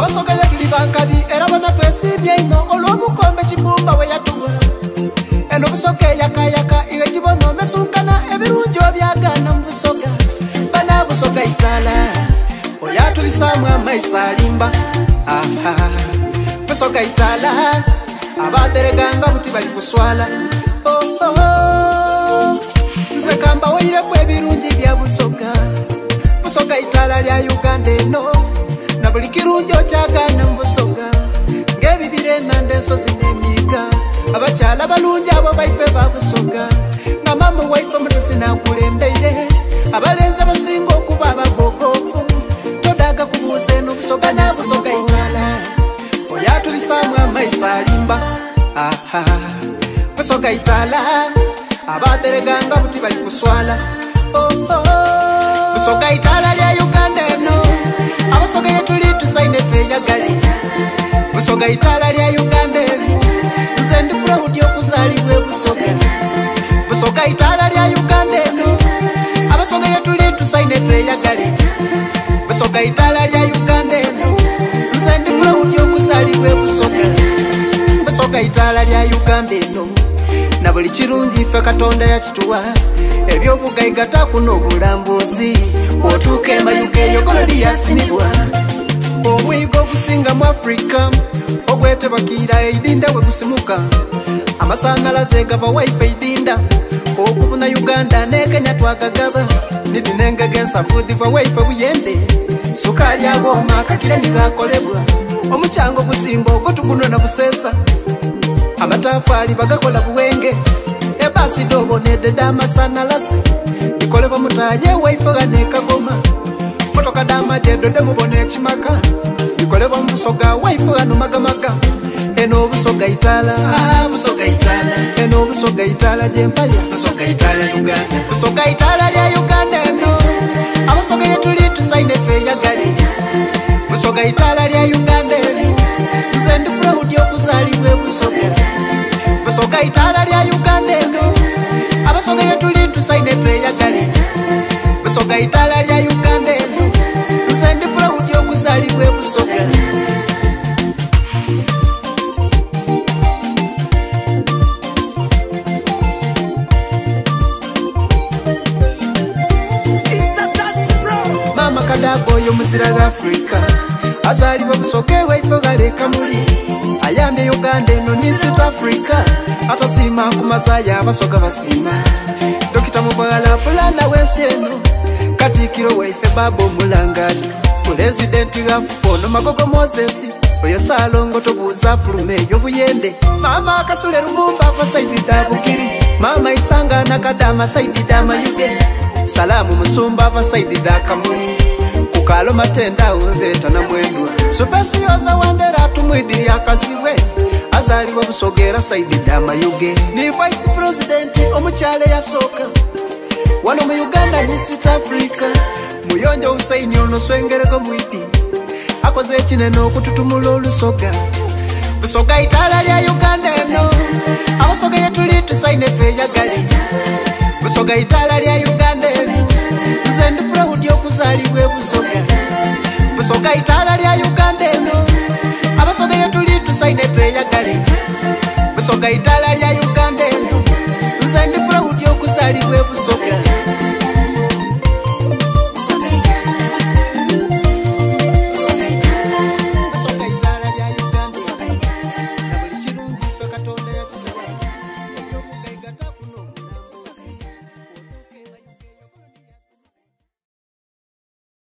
abasoga yatuli bankabi era bana twesimye ino olw'obukombe kibumba we yatuwa eno busoga yakayaka iwe kibono mesunkana ebirungi obyagana mu busoga bana busoga itala oyatulisamu amaiso alimba busoga itala abatereganga buti bali kuswala nze kamba weireku ebirungi bya busoga busoga itala lya Uganda eno na buli kirungi okyagana mu busoga ng'ebibira enanda ensozi n'enyiga abakyala balungi abo baife ba busoga nga mama waife mutesi nakulembeire abalenzi abasinga okuba abagogovu todaga kubuuza eno busoga na busoga itala oyatulisamu amaiso alimba busoga itala abatereganga buti bali kuswala busoga itala lya Uganda eno abasoga yetuli tusaine tweyagale busoga itala lya Uganda eno nze ndi proud y'okuzaalibwa busoga busoga itala lya Uganda eno abasoga yetuli tusaine tweyagale busoga itala lya Uganda eno nze ndi proud y'okuzaalibwa busoga busoga itala lya Uganda eno na buli kirungi ffe Katonda yakituwa ebyobugaiga takuno obulambuzi otuuka emayuka eyogolo lyasinibwa omwigo ogusinga mu Africa ogwetebakira eidinda bwe gusimuka amasanyalaze gava waife eidinda okubuna Uganda ne Kenya twagagaba nidinengege ensavu diva waife buyende sukaali agoma akakira nigakolebwa omukyango gusimba ogwo tugunona buseesa amatafaali bagakola buwenge ebasi dobo nededa amasanyalaze ikolebwa mutaye waife ganekagoma motoka damajedo demubona ekimaka ikolebwa mu busoga waife gano magamaga eno busoga itala busoga itala eno busoga itala jempaya busoga itala Uganda busoga itala lya Uganda eno abasoga yetuli tusaine tweyagale busoga itala lya Uganda eno nze ndi proud y'okuzaalibwa busoga busoga itala lya Uganda eno abasoga yetuli tusaine tweyagale busoga itala lya Uganda eno nze ndi proud y'okuzaalibwa busoga mama kadago y'omuzira ga Africa azaalibwa busoga waife galeka muli ayambye Uganda eno ni South Africa atasiima kumazaya abasoga basiima dokita mubwala pulana wensi eno katikiro waife babo mulangani pulezidenti gafufono magogo Moses oyo Salongo tobuuza fulume ey'obuyende mama akasule Lumumba ava Saidi Dabukiri mama Isanga nakadama Saidi Damayuge Salamu Musumba ava Saidi Dakamuli kukalo matenda webeta na mwendwa supesi yoza wandera tumwidiri akasiwe azaalibwa busogera Saidi Damayuge ni vice president omukyale yasoka wano mu Uganda ni South Africa muyonjo Hussein ono swengereko mwidi akoze ekinene okututumula olusoga busoga itala lya Uganda eno abasoga yetuli tusaine tweyagale busoga itala lya Uganda eno nze ndi proud y'okuzaalibwa busoga busoga itala lya Uganda eno abasoga yetuli tusaine tweyagale busoga itala lya Uganda eno nze ndi proud y'okuzaalibwa busoga busoga itala lya Uganda na buli kirungi ffe Katonda yakituwa